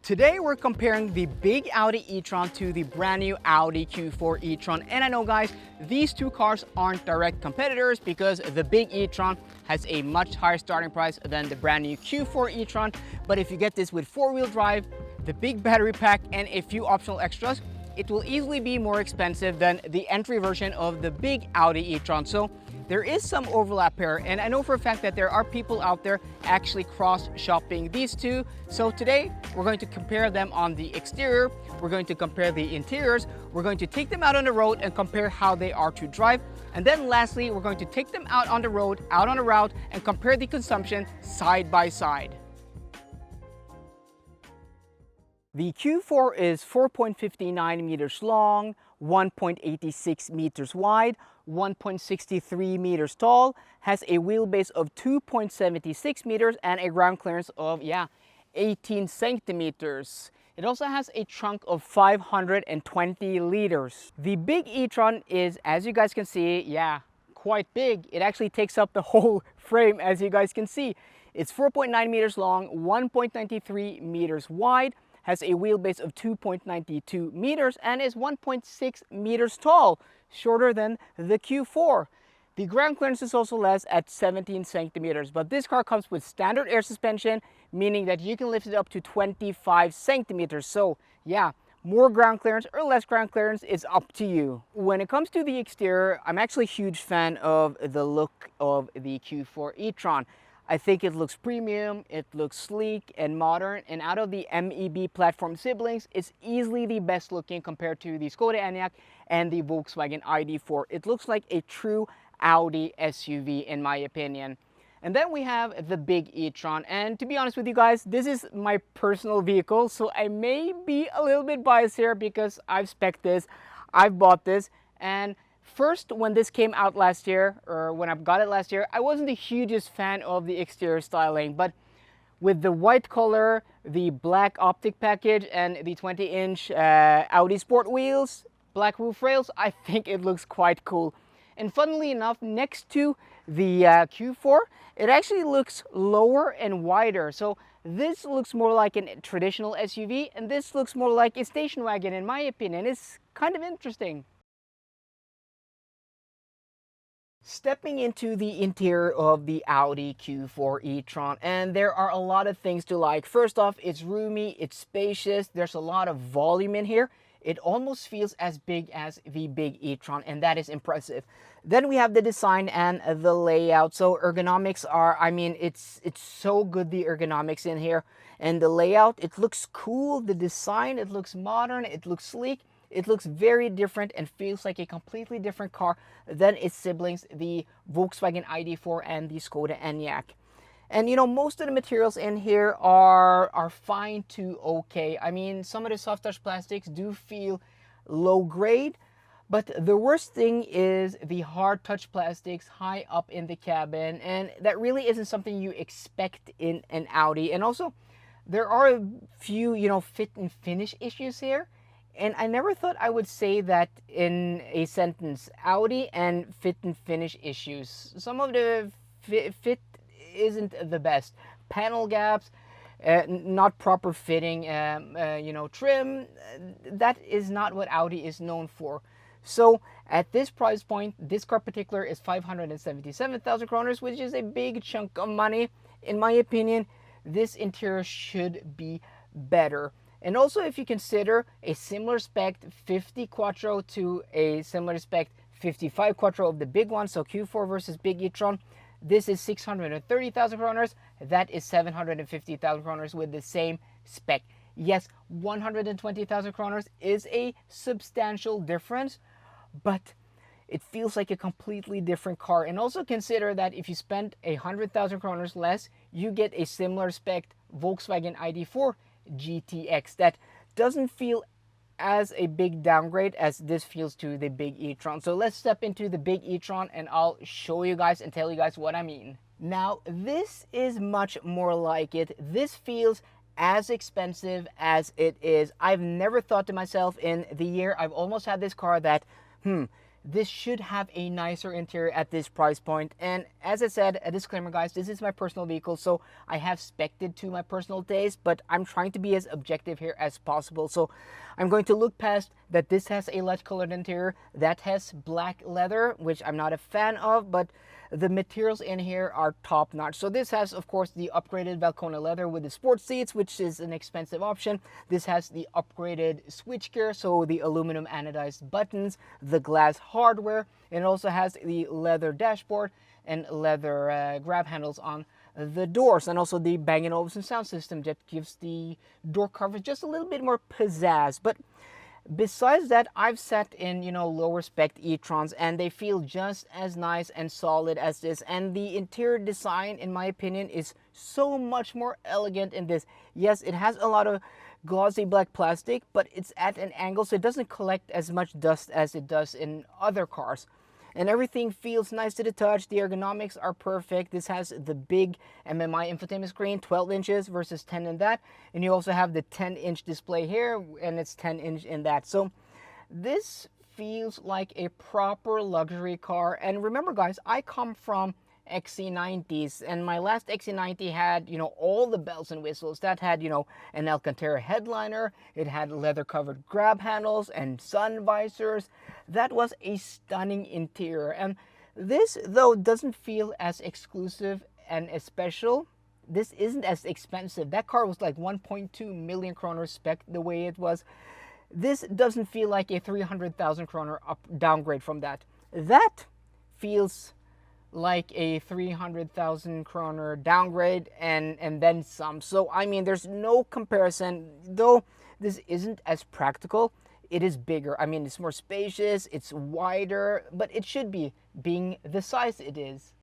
Today we're comparing the big Audi e-tron to the brand new Audi Q4 e-tron. And I know guys, these two cars aren't direct competitors because the big e-tron has a much higher starting price than the brand new Q4 e-tron. But if you get this with four-wheel drive, the big battery pack and a few optional extras, it will easily be more expensive than the entry version of the big Audi e-tron. So there is some overlap here, and I know for a fact that there are people out there actually cross-shopping these two. So today, we're going to compare them on the exterior, we're going to compare the interiors, we're going to take them out on the road and compare how they are to drive. And then lastly, we're going to take them out on the road, out on a route, and compare the consumption side by side. The Q4 is 4.59 meters long, 1.86 meters wide, 1.63 meters tall, has a wheelbase of 2.76 meters and a ground clearance of 18 centimeters. It also has a trunk of 520 liters. The big e-tron is, as you guys can see, quite big. It actually takes up the whole frame, as you guys can see. It's 4.9 meters long, 1.93 meters wide, has a wheelbase of 2.92 meters and is 1.6 meters tall, shorter than the Q4. The ground clearance is also less at 17 centimeters, but this car comes with standard air suspension, meaning that you can lift it up to 25 centimeters. So more ground clearance or less ground clearance is up to you. When it comes to the exterior, I'm actually a huge fan of the look of the Q4 e-tron. I think it looks premium, it looks sleek and modern, and out of the MEB platform siblings, it's easily the best looking compared to the Skoda Enyaq and the Volkswagen ID4. It looks like a true Audi SUV in my opinion. And then we have the big e-tron, and to be honest with you guys, this is my personal vehicle, so I may be a little bit biased here because I've spec'd this, I've bought this, and first, when this came out last year, or when I got it last year, I wasn't the hugest fan of the exterior styling, but with the white color, the black optic package, and the 20-inch Audi Sport wheels, black roof rails, I think it looks quite cool. And funnily enough, next to the Q4, it actually looks lower and wider. So this looks more like a traditional SUV, and this looks more like a station wagon in my opinion. It's kind of interesting. Stepping into the interior of the Audi Q4 e-tron, and there are a lot of things to like. First off, it's roomy, it's spacious, there's a lot of volume in here. It almost feels as big as the big e-tron, and that is impressive. Then we have the design and the layout. So ergonomics are, it's so good, the ergonomics in here. And the layout, it looks cool. The design, it looks modern, it looks sleek. It looks very different and feels like a completely different car than its siblings, the Volkswagen ID4 and the Skoda Enyaq. And you know, most of the materials in here are fine to okay. I mean, some of the soft touch plastics do feel low grade, but the worst thing is the hard touch plastics high up in the cabin, and that really isn't something you expect in an Audi. And also, there are a few, fit and finish issues here. And I never thought I would say that in a sentence. Audi and fit and finish issues. Some of the fit isn't the best. Panel gaps, not proper fitting, trim. That is not what Audi is known for. So at this price point, this car particular is 577,000 kroners, which is a big chunk of money. In my opinion, this interior should be better. And also, if you consider a similar spec 50 Quattro to a similar spec 55 Quattro of the big one, so Q4 versus big e-tron, this is 630,000 kroners, that is 750,000 kroners with the same spec. Yes, 120,000 kroners is a substantial difference, but it feels like a completely different car. And also consider that if you spend 100,000 kroners less, you get a similar spec Volkswagen ID4 GTX that doesn't feel as a big downgrade as this feels to the big e-tron. So let's step into the big e-tron and I'll show you guys and tell you guys what I mean. Now, this is much more like it. This feels as expensive as it is. I've never thought to myself in the year I've almost had this car that, this should have a nicer interior at this price point. And as I said, a disclaimer guys, this is my personal vehicle, so I have spec'd it to my personal taste, but I'm trying to be as objective here as possible. So I'm going to look past that this has a light colored interior, that has black leather, which I'm not a fan of, but the materials in here are top notch. So this has, of course, the upgraded Valcona leather with the sports seats, which is an expensive option. This has the upgraded switchgear, so the aluminum anodized buttons, the glass hardware. It also has the leather dashboard and leather grab handles on the doors, and also the Bang & Olufsen sound system that gives the door coverage just a little bit more pizzazz. But besides that, I've sat in, lower spec E-Trons, and they feel just as nice and solid as this. And the interior design, in my opinion, is so much more elegant in this. Yes, it has a lot of glossy black plastic, but it's at an angle, so it doesn't collect as much dust as it does in other cars. And everything feels nice to the touch. The ergonomics are perfect. This has the big MMI infotainment screen, 12 inches versus 10 in that. And you also have the 10-inch display here, and it's 10-inch in that. So this feels like a proper luxury car. And remember, guys, I come from XC90s, and my last XC90 had, all the bells and whistles. That had, an Alcantara headliner. It had leather covered grab handles and sun visors. That was a stunning interior. And this, though, doesn't feel as exclusive and as special. This isn't as expensive. That car was like 1.2 million kroner spec the way it was. This doesn't feel like a 300,000 kroner downgrade from that. That feels like a 300,000 kroner downgrade and then some. So I mean, there's no comparison. Though this isn't as practical, it is bigger. I mean, it's more spacious, it's wider, but it should be, being the size it is.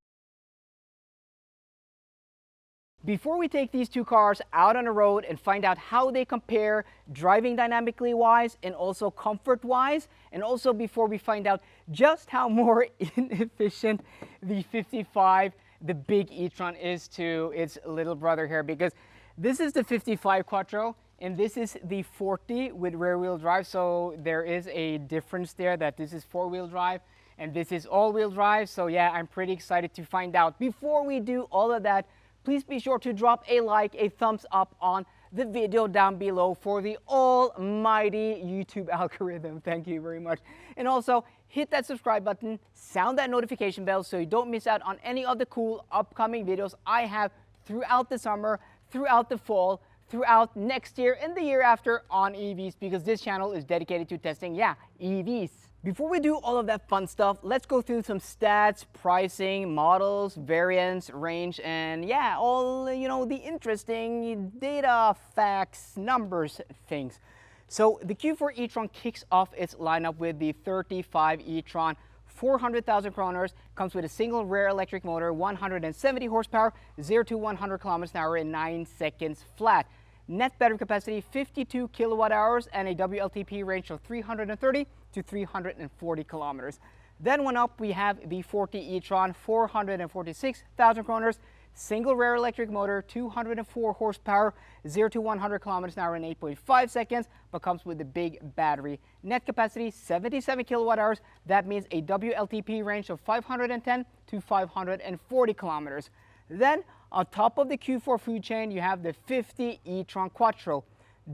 Before we take these two cars out on the road and find out how they compare driving dynamically wise and also comfort wise, and also before we find out just how more inefficient the 55, the big E-Tron, is to its little brother here, because this is the 55 Quattro and this is the 40 with rear wheel drive. So there is a difference there, that this is 4-wheel drive and this is all-wheel drive. So yeah, I'm pretty excited to find out. Before we do all of that, please be sure to drop a like, a thumbs up on the video down below for the almighty YouTube algorithm. Thank you very much. And also hit that subscribe button, sound that notification bell so you don't miss out on any of the cool upcoming videos I have throughout the summer, throughout the fall, throughout next year and the year after on EVs, because this channel is dedicated to testing, EVs. Before we do all of that fun stuff, let's go through some stats, pricing, models, variants, range, and all, the interesting data, facts, numbers, things. So the Q4 E-Tron kicks off its lineup with the 35 E-Tron, 400,000 kroners, comes with a single rear electric motor, 170 horsepower, 0 to 100 kilometers an hour in 9 seconds flat. Net battery capacity 52 kilowatt hours and a WLTP range of 330 to 340 kilometers. Then one up, we have the 40 E-Tron, 446,000 kroners, single rear electric motor, 204 horsepower, 0 to 100 kilometers an hour in 8.5 seconds, but comes with a big battery. Net capacity 77 kilowatt hours. That means a WLTP range of 510 to 540 kilometers. Then on top of the Q4 food chain, you have the 50 E-Tron Quattro.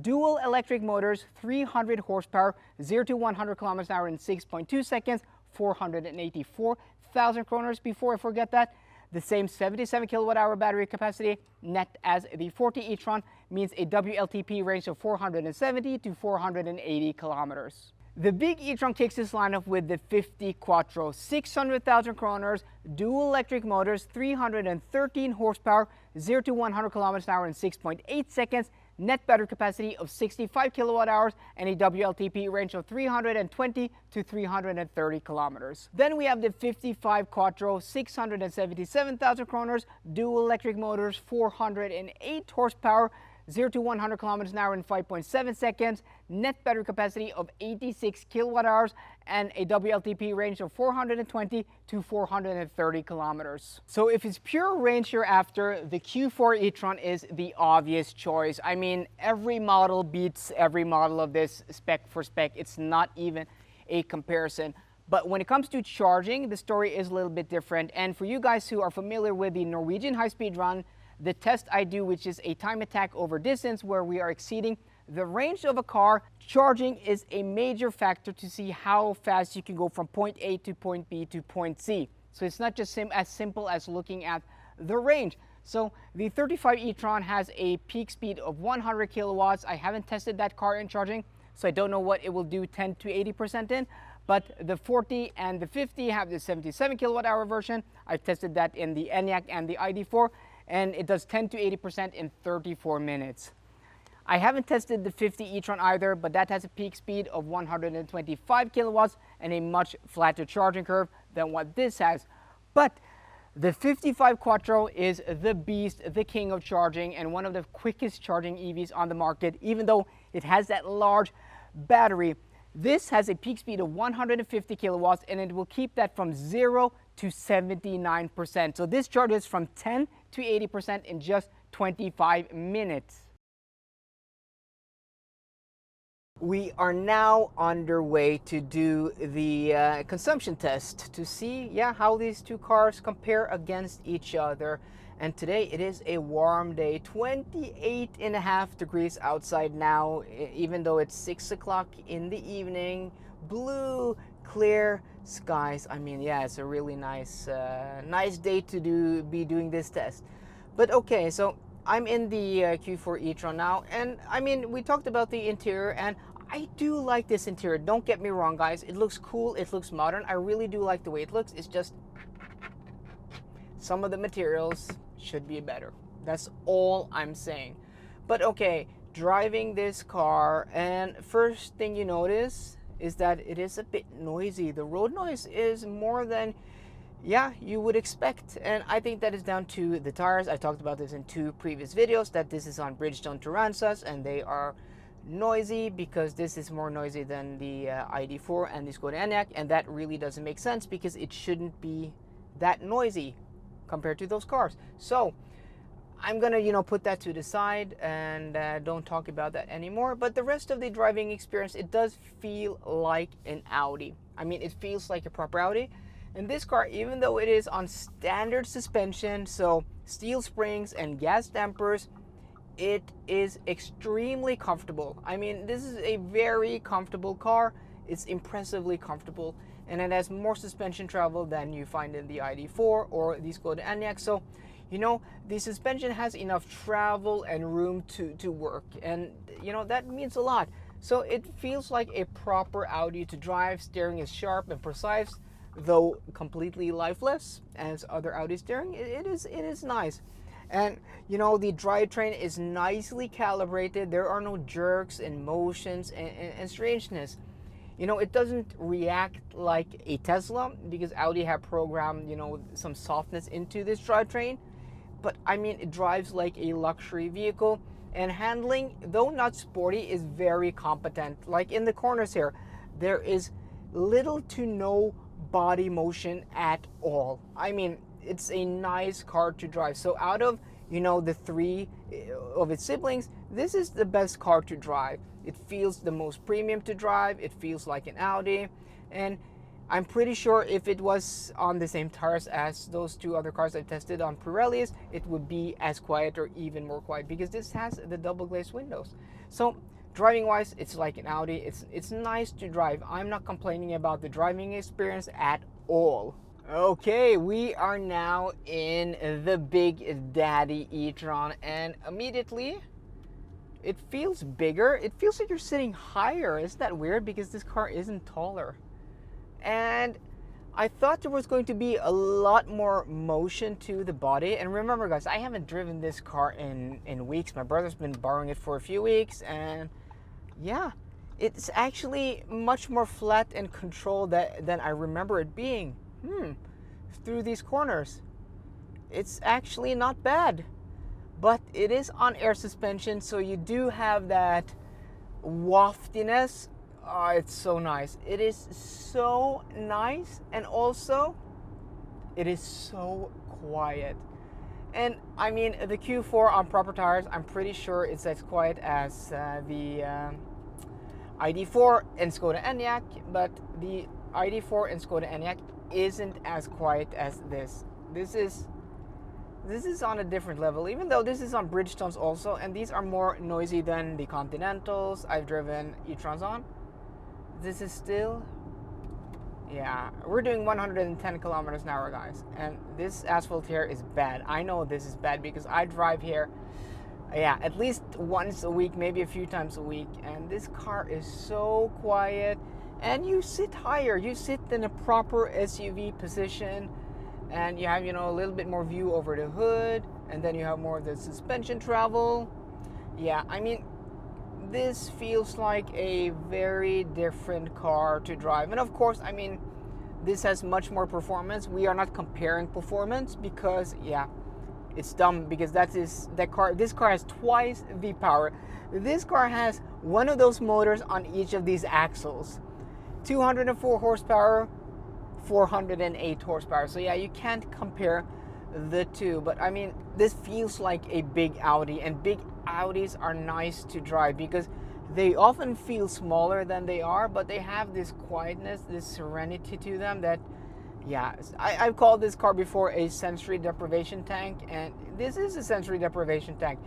Dual electric motors, 300 horsepower, 0 to 100 kilometers an hour in 6.2 seconds, 484,000 kroners. Before I forget that, the same 77 kilowatt hour battery capacity net as the 40 E-Tron means a WLTP range of 470 to 480 kilometers. The big E-Tron kicks this lineup with the 50 Quattro, 600,000 kroners, dual electric motors, 313 horsepower, 0 to 100 kilometers an hour in 6.8 seconds, net battery capacity of 65 kilowatt hours, and a WLTP range of 320 to 330 kilometers. Then we have the 55 Quattro, 677,000 kroners, dual electric motors, 408 horsepower, 0 to 100 kilometers an hour in 5.7 seconds, net battery capacity of 86 kilowatt hours, and a WLTP range of 420 to 430 kilometers. So if it's pure range you're after, the Q4 E-Tron is the obvious choice. I mean, every model beats every model of this spec for spec. It's not even a comparison. But when it comes to charging, the story is a little bit different. And for you guys who are familiar with the Norwegian high-speed run, the test I do, which is a time attack over distance where we are exceeding the range of a car, charging is a major factor to see how fast you can go from point A to point B to point C. So it's not just as simple as looking at the range. So the 35 E-Tron has a peak speed of 100 kilowatts. I haven't tested that car in charging, so I don't know what it will do 10 to 80% in. But the 40 and the 50 have the 77 kilowatt hour version. I've tested that in the Enyaq and the ID4, and it does 10 to 80% in 34 minutes. I haven't tested the 50 E-Tron either, but that has a peak speed of 125 kilowatts and a much flatter charging curve than what this has. But the 55 Quattro is the beast, the king of charging, and one of the quickest charging EVs on the market, even though it has that large battery. This has a peak speed of 150 kilowatts, and it will keep that from 0 to 79%. So this charges from 10 to 80% in just 25 minutes. We are now underway to do the consumption test to see, how these two cars compare against each other. And today it is a warm day, 28.5 degrees outside now, even though it's 6 o'clock in the evening. Blue, clear skies. I mean, yeah, it's a really nice day to be doing this test. But okay, so I'm in the Q4 E-Tron now, and I mean, we talked about the interior, and I do like this interior. Don't get me wrong, guys. It looks cool. It looks modern. I really do like the way it looks. It's just some of the materials should be better. That's all I'm saying. But okay, driving this car, and first thing you notice is that it is a bit noisy. The road noise is more than you would expect, and I think that is down to the tires. I talked about this in 2 previous videos, that this is on Bridgestone Turanzas, and they are noisy because this is more noisy than the ID4 and the Skoda Enyaq, and that really doesn't make sense because it shouldn't be that noisy compared to those cars. So I'm gonna put that to the side and don't talk about that anymore. But the rest of the driving experience, it does feel like an Audi. I mean, it feels like a proper Audi. And this car, even though it is on standard suspension, so steel springs and gas dampers, it is extremely comfortable. I mean, this is a very comfortable car. It's impressively comfortable, and it has more suspension travel than you find in the ID4 or the Skoda Enyaq. So, the suspension has enough travel and room to work, and that means a lot. So it feels like a proper Audi to drive. Steering is sharp and precise, though completely lifeless as other Audi steering. It is nice. And the drivetrain is nicely calibrated. There are no jerks and motions and strangeness. It doesn't react like a Tesla because Audi have programmed some softness into this drivetrain. But I mean, it drives like a luxury vehicle, and handling, though not sporty, is very competent. Like in the corners here, there is little to no body motion at all. I mean, it's a nice car to drive. So out of the 3 of its siblings, this is the best car to drive. It feels the most premium to drive. It feels like an Audi, and I'm pretty sure if it was on the same tires as those 2 other cars I tested on Pirellis, it would be as quiet or even more quiet because this has the double glazed windows. So driving wise, it's like an Audi. It's nice to drive. I'm not complaining about the driving experience at all. Okay, we are now in the Big Daddy E-Tron, and immediately it feels bigger. It feels like you're sitting higher. Isn't that weird? Because this car isn't taller. And I thought there was going to be a lot more motion to the body. And remember, guys, I haven't driven this car in weeks. My brother's been borrowing it for a few weeks, and yeah, it's actually much more flat and controlled than I remember it being. Through these corners, it's actually not bad, but it is on air suspension, so you do have that waftiness. Oh, it's so nice. It is so nice, and also it is so quiet. And I mean, the Q4 on proper tires, I'm pretty sure it's as quiet as the ID4 and Skoda Enyaq, but the ID4 and Skoda Enyaq isn't as quiet as this. This is on a different level, even though this is on Bridgestones also, and these are more noisy than the Continentals I've driven E-Trons on. This is still, yeah, we're doing 110 kilometers an hour, guys, and this asphalt here is bad. I know this is bad because I drive here, yeah, at least once a week, maybe a few times a week, and this car is so quiet, and you sit higher, you sit in a proper SUV position, and you have, you know, a little bit more view over the hood, and then you have more of the suspension travel. Yeah, I mean, this feels like a very different car to drive. And of course, I mean, this has much more performance. We are not comparing performance because, yeah, it's dumb, because this car has twice the power. This car has one of those motors on each of these axles. 204 horsepower, 408 horsepower. So yeah, you can't compare the two, but I mean, this feels like a big Audi, and big Audis are nice to drive because they often feel smaller than they are, but they have this quietness, this serenity to them that, yeah, I've called this car before a sensory deprivation tank, and this is a sensory deprivation tank.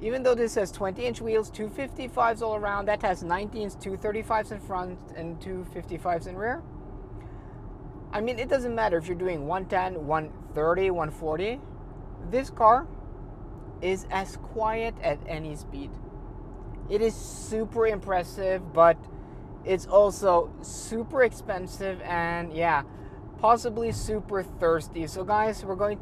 Even though this has 20-inch wheels, 255s all around, that has 19s, 235s in front and 255s in rear. I mean, it doesn't matter if you're doing 110, 130, 140. This car is as quiet at any speed. It is super impressive, but it's also super expensive and, yeah, possibly super thirsty. So guys, we're going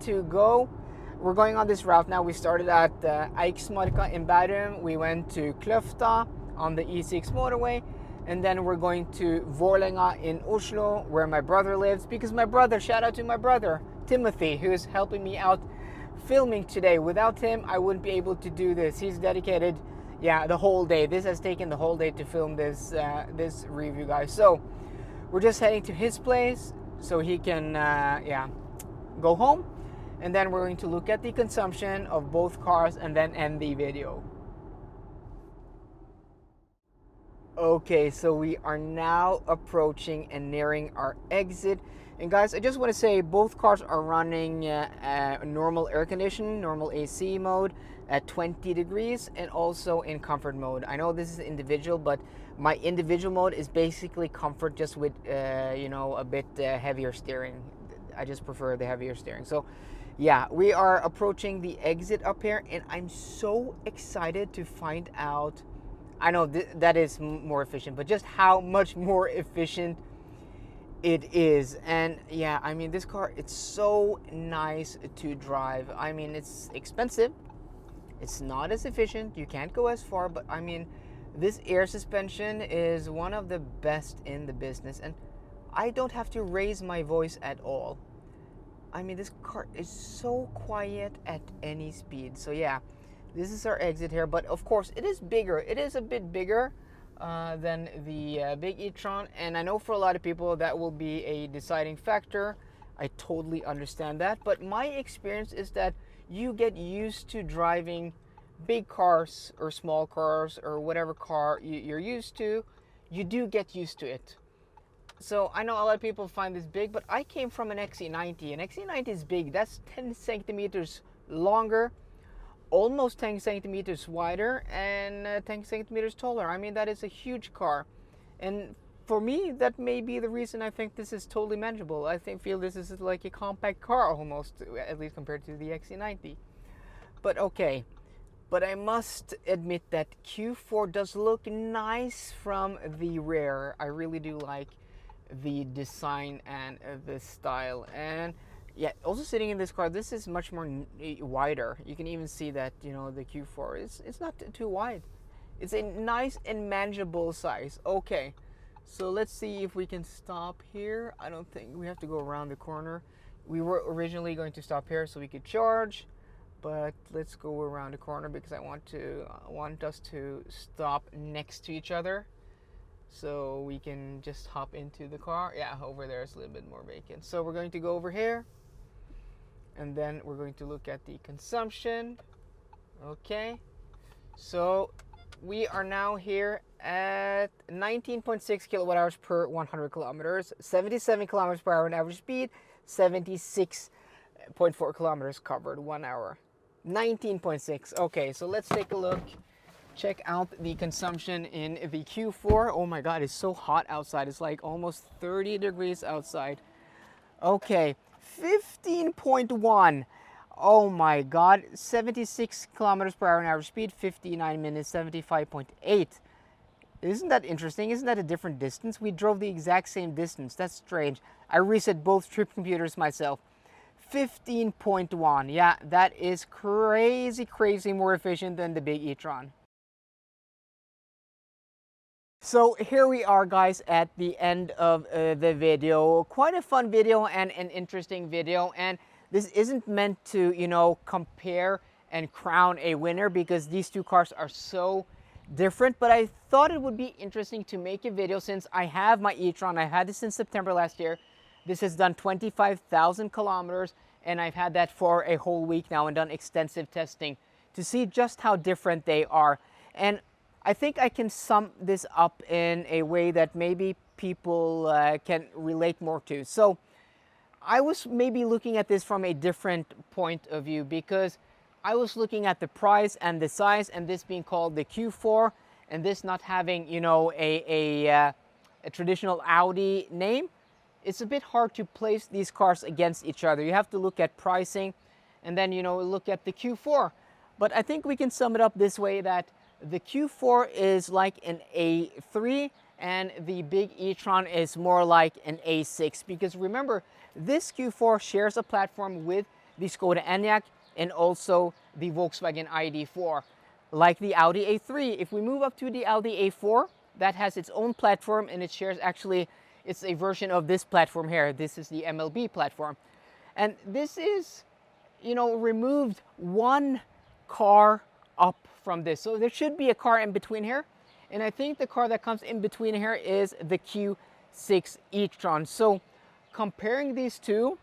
on this route now. We started at Eiksmarka in Bærum. We went to Kløfta on the E6 motorway. And then we're going to Vålerenga in Oslo, where my brother lives. Because my brother, shout out to my brother, Timothy, who is helping me out filming today. Without him, I wouldn't be able to do this. He's dedicated, yeah, the whole day. This has taken the whole day to film this this review, guys. So we're just heading to his place so he can, yeah, go home. And then we're going to look at the consumption of both cars and then end the video. Okay, so we are now approaching and nearing our exit. And guys, I just want to say both cars are running normal air conditioning, normal AC mode at 20 degrees, and also in comfort mode. I know this is individual, but my individual mode is basically comfort, just with you know, a bit heavier steering. I just prefer the heavier steering. So yeah, we are approaching the exit up here, and I'm so excited to find out. I know that is more efficient, but just how much more efficient it is. And yeah, I mean, this car, it's so nice to drive. I mean, it's expensive. It's not as efficient. You can't go as far, but I mean, this air suspension is one of the best in the business, and I don't have to raise my voice at all. I mean, this car is so quiet at any speed. So yeah, this is our exit here, but of course it is bigger. It is a bit bigger than the big E-Tron, and I know for a lot of people that will be a deciding factor. I totally understand that, but my experience is that you get used to driving big cars or small cars or whatever car you're used to. You do get used to it. So I know a lot of people find this big, but I came from an XC90. An XC90 is big. That's 10 centimeters longer, almost 10 centimeters wider, and 10 centimeters taller. I mean, that is a huge car. And for me, that may be the reason I think this is totally manageable. I feel this is like a compact car almost, at least compared to the XC90. But okay. But I must admit that Q4 does look nice from the rear. I really do like the design and the style. And yeah, also sitting in this car, this is much more wider. You can even see that, you know, the Q4 it's not too wide. It's a nice and manageable size. Okay, so let's see if we can stop here. I don't think we have to go around the corner. We were originally going to stop here so we could charge, but let's go around the corner because I want us to stop next to each other so we can just hop into the car. Yeah, over there is a little bit more vacant. So we're going to go over here, and then we're going to look at the consumption. Okay, so we are now here at 19.6 kilowatt hours per 100 kilometers, 77 kilometers per hour in average speed, 76.4 kilometers covered 1 hour. 19.6. Okay, so let's take a look. Check out the consumption in the Q4. Oh my god, it's so hot outside. It's like almost 30 degrees outside. Okay, 15.1. Oh my god, 76 kilometers per hour in average speed, 59 minutes, 75.8. Isn't that interesting? Isn't that a different distance? We drove the exact same distance. That's strange. I reset both trip computers myself. 15.1. Yeah, that is crazy more efficient than the big E-Tron. So here we are, guys, at the end of the video. Quite a fun video and an interesting video. And this isn't meant to, you know, compare and crown a winner because these two cars are so different. But I thought it would be interesting to make a video since I have my E-Tron. I had this since September last year. This has done 25,000 kilometers and I've had that for a whole week now and done extensive testing to see just how different they are. And I think I can sum this up in a way that maybe people can relate more to. So I was maybe looking at this from a different point of view because I was looking at the price and the size, and this being called the Q4 and this not having, you know, a traditional Audi name. It's a bit hard to place these cars against each other. You have to look at pricing and then, you know, look at the Q4. But I think we can sum it up this way, that the Q4 is like an A3 and the big E-Tron is more like an A6, because remember, this Q4 shares a platform with the Skoda Enyaq and also the Volkswagen ID.4. Like the Audi A3, if we move up to the Audi A4, that has its own platform and it shares, actually, it's a version of this platform here. This is the MLB platform. And this is, you know, removed one car up from this. So there should be a car in between here. And I think the car that comes in between here is the Q6 E-Tron. So comparing these two,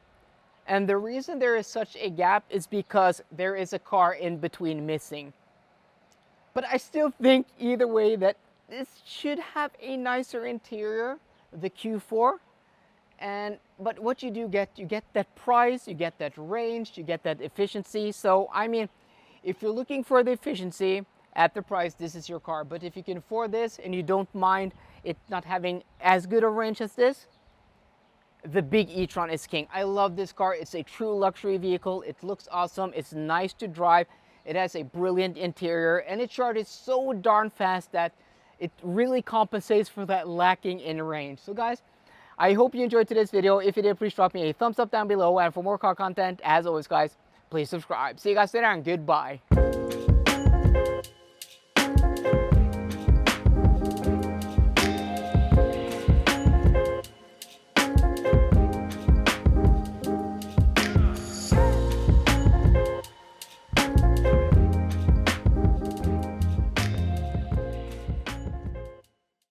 and the reason there is such a gap is because there is a car in between missing. But I still think either way that this should have a nicer interior, the Q4. But what you do get, you get that price, you get that range, you get that efficiency. So I mean, if you're looking for the efficiency at the price, this is your car. But if you can afford this and you don't mind it not having as good a range as this, the big E-Tron is king. I love this car. It's a true luxury vehicle. It looks awesome. It's nice to drive. It has a brilliant interior and it charges so darn fast that it really compensates for that lacking in range. So guys, I hope you enjoyed today's video. If you did, please drop me a thumbs up down below. And for more car content, as always guys, please subscribe. See you guys later and goodbye.